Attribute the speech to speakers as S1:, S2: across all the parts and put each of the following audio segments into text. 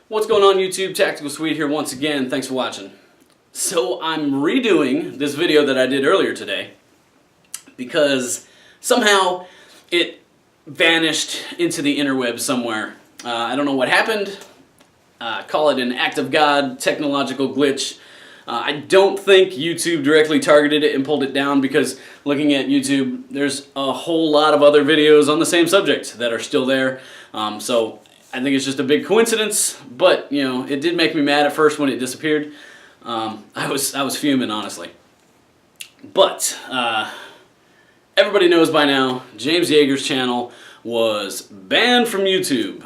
S1: What's going on YouTube? Tactical Swede here once again. Thanks for watching. So I'm redoing this video that I did earlier today because somehow it vanished into the interwebs somewhere. I don't know what happened. Call it an act of God, technological glitch. I don't think YouTube directly targeted it and pulled it down because looking at YouTube, there's a whole lot of other videos on the same subject that are still there. So I think it's just a big coincidence, but you know, it did make me mad at first when it disappeared. I was fuming, honestly. But everybody knows by now, James Yeager's channel was banned from YouTube.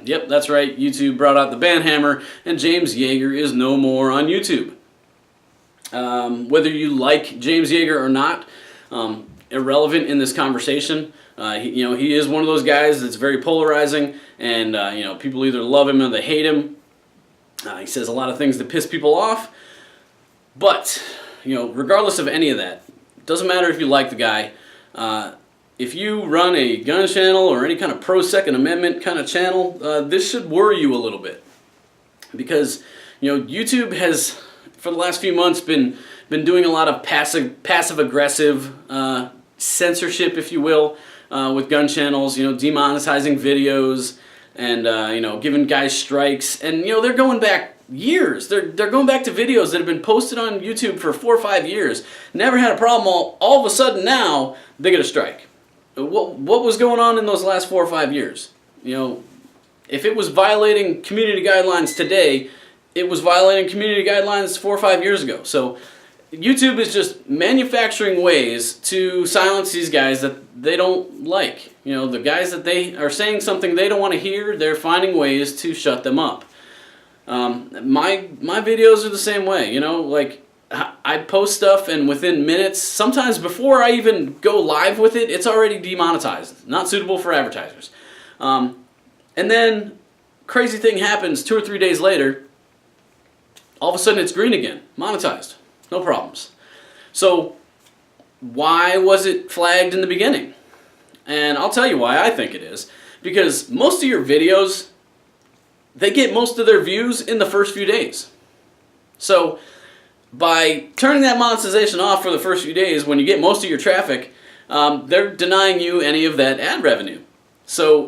S1: Yep, that's right. YouTube brought out the ban hammer, and James Yeager is no more on YouTube. Whether you like James Yeager or not, irrelevant in this conversation. He is one of those guys that's very polarizing, and people either love him or they hate him. He says a lot of things that piss people off, but regardless of any of that, it doesn't matter if you like the guy. If you run a gun channel or any kind of pro-Second Amendment kind of channel, this should worry you a little bit, because YouTube has, for the last few months, been doing a lot of passive-aggressive censorship, if you will, with gun channels. Demonetizing videos and giving guys strikes, and they're going back years. They're going back to videos that have been posted on YouTube for 4 or 5 years. Never had a problem. All of a sudden now they get a strike. What was going on in those last 4 or 5 years? If it was violating community guidelines today, it was violating community guidelines 4 or 5 years ago. So YouTube is just manufacturing ways to silence these guys that they don't like. The guys that they are saying something they don't want to hear, they're finding ways to shut them up. My videos are the same way. Like, I post stuff, and within minutes, sometimes before I even go live with it, it's already demonetized, not suitable for advertisers. And then crazy thing happens 2 or 3 days later. All of a sudden it's green again, monetized, no problems. So why was it flagged in the beginning? And I'll tell you why I think it is. Because most of your videos, they get most of their views in the first few days. So by turning that monetization off for the first few days, when you get most of your traffic, they're denying you any of that ad revenue. So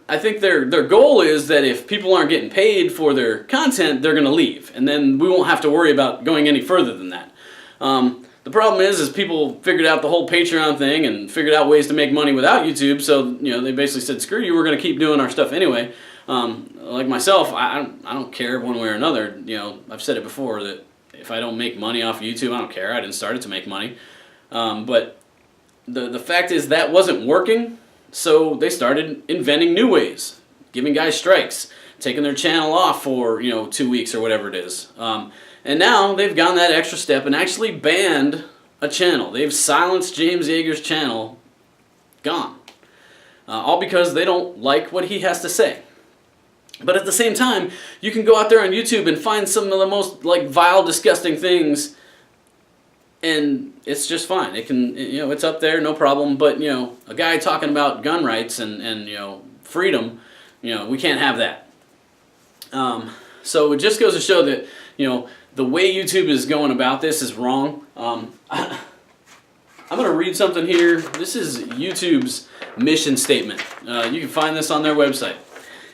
S1: I think their goal is that if people aren't getting paid for their content, they're going to leave, and then we won't have to worry about going any further than that. The problem is people figured out the whole Patreon thing and figured out ways to make money without YouTube. So they basically said, screw you, we're going to keep doing our stuff anyway. Like myself, I don't care one way or another. I've said it before that if I don't make money off YouTube, I don't care. I didn't start it to make money. But the fact is that wasn't working, so they started inventing new ways, giving guys strikes, taking their channel off for 2 weeks or whatever it is. And now they've gone that extra step and actually banned a channel. They've silenced James Yeager's channel. Gone. All because they don't like what he has to say. But at the same time, you can go out there on YouTube and find some of the most vile, disgusting things, and it's just fine. It can, it's up there, no problem. But a guy talking about gun rights and freedom, we can't have that. So it just goes to show that the way YouTube is going about this is wrong. I'm going to read something here. This is YouTube's mission statement. You can find this on their website.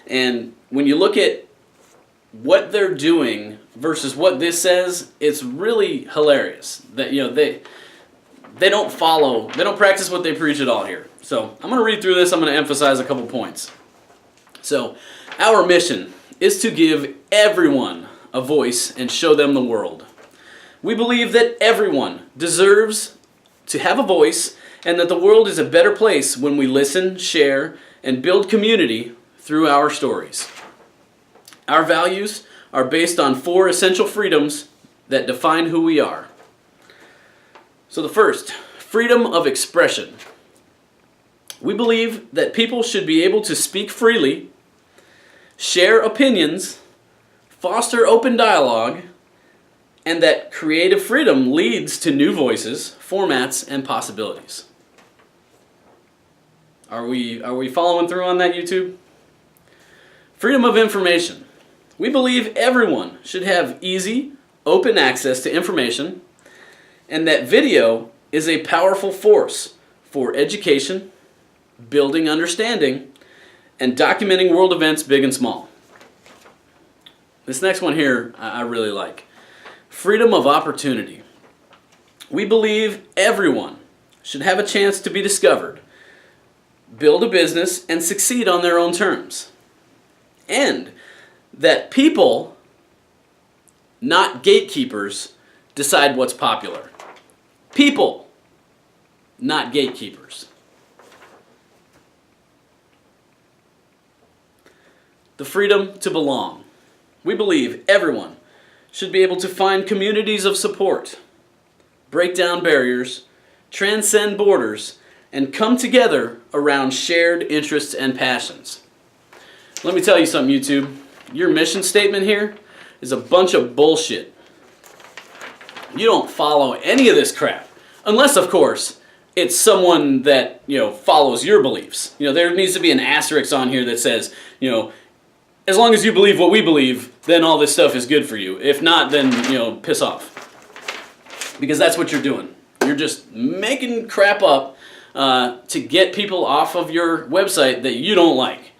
S1: And when you look at what they're doing versus what this says, it's really hilarious that they don't practice what they preach at all here. So I'm going to read through this. I'm going to emphasize a couple points. So our mission is to give everyone a voice and show them the world. We believe that everyone deserves to have a voice, and that the world is a better place when we listen, share, and build community through our stories. Our values are based on 4 essential freedoms that define who we are. So the first, freedom of expression. We believe that people should be able to speak freely, share opinions, foster open dialogue, and that creative freedom leads to new voices, formats, and possibilities. Are we following through on that, YouTube? Freedom of information. We believe everyone should have easy, open access to information, and that video is a powerful force for education, building understanding, and documenting world events big and small. This next one here I really like. Freedom of opportunity. We believe everyone should have a chance to be discovered, build a business, and succeed on their own terms. And that people, not gatekeepers, decide what's popular. People, not gatekeepers. The freedom to belong. We believe everyone should be able to find communities of support, break down barriers, transcend borders, and come together around shared interests and passions. Let me tell you something, YouTube. Your mission statement here is a bunch of bullshit. You don't follow any of this crap. Unless, of course, it's someone that, follows your beliefs. There needs to be an asterisk on here that says, as long as you believe what we believe, then all this stuff is good for you. If not, then, piss off. Because that's what you're doing. You're just making crap up to get people off of your website that you don't like.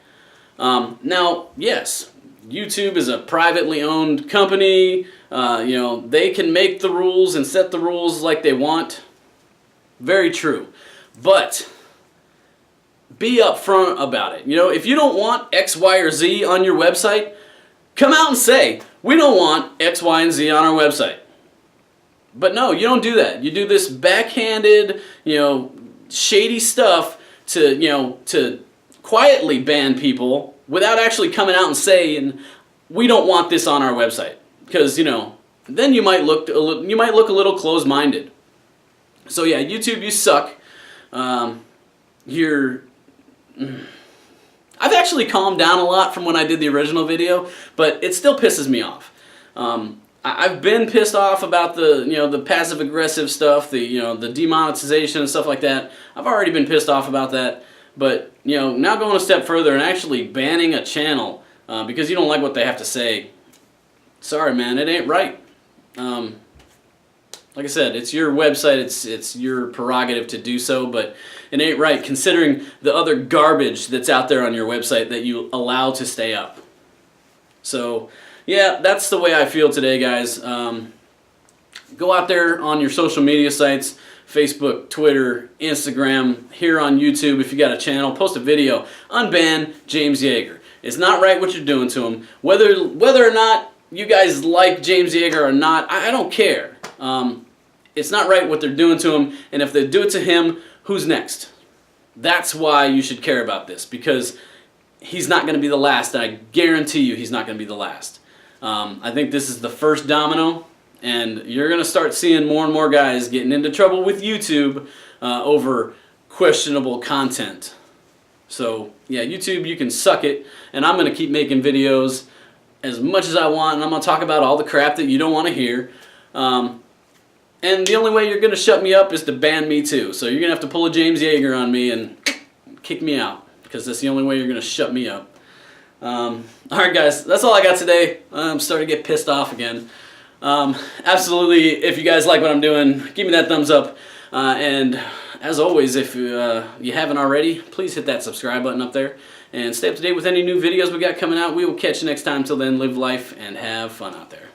S1: Now, yes, YouTube is a privately owned company. They can make the rules and set the rules like they want. Very true. But be upfront about it. If you don't want X, Y, or Z on your website, come out and say, we don't want X, Y, and Z on our website. But no, you don't do that. You do this backhanded, shady stuff to quietly ban people without actually coming out and saying, we don't want this on our website. Because, then you might look a little closed-minded. So yeah, YouTube, you suck. I've actually calmed down a lot from when I did the original video, but it still pisses me off. I've been pissed off about the passive-aggressive stuff, the demonetization and stuff like that. I've already been pissed off about that. But, now going a step further and actually banning a channel because you don't like what they have to say, sorry man, it ain't right. Like I said, it's your website, it's your prerogative to do so, but it ain't right considering the other garbage that's out there on your website that you allow to stay up. So, yeah, that's the way I feel today, guys. Go out there on your social media sites, Facebook, Twitter, Instagram, here on YouTube if you got a channel, post a video, unban James Yeager. It's not right what you're doing to him. Whether or not you guys like James Yeager or not, I don't care. It's not right what they're doing to him, and if they do it to him, who's next? That's why you should care about this, because he's not going to be the last, and I guarantee you he's not going to be the last. I think this is the first domino, and you're going to start seeing more and more guys getting into trouble with YouTube over questionable content. So, yeah, YouTube, you can suck it, and I'm going to keep making videos as much as I want, and I'm going to talk about all the crap that you don't want to hear. And the only way you're going to shut me up is to ban me too. So you're going to have to pull a James Yeager on me and kick me out, because that's the only way you're going to shut me up. Alright guys, that's all I got today. I'm starting to get pissed off again. Absolutely, if you guys like what I'm doing, give me that thumbs up. And as always, if you haven't already, please hit that subscribe button up there. And stay up to date with any new videos we got coming out. We will catch you next time. Till then, live life and have fun out there.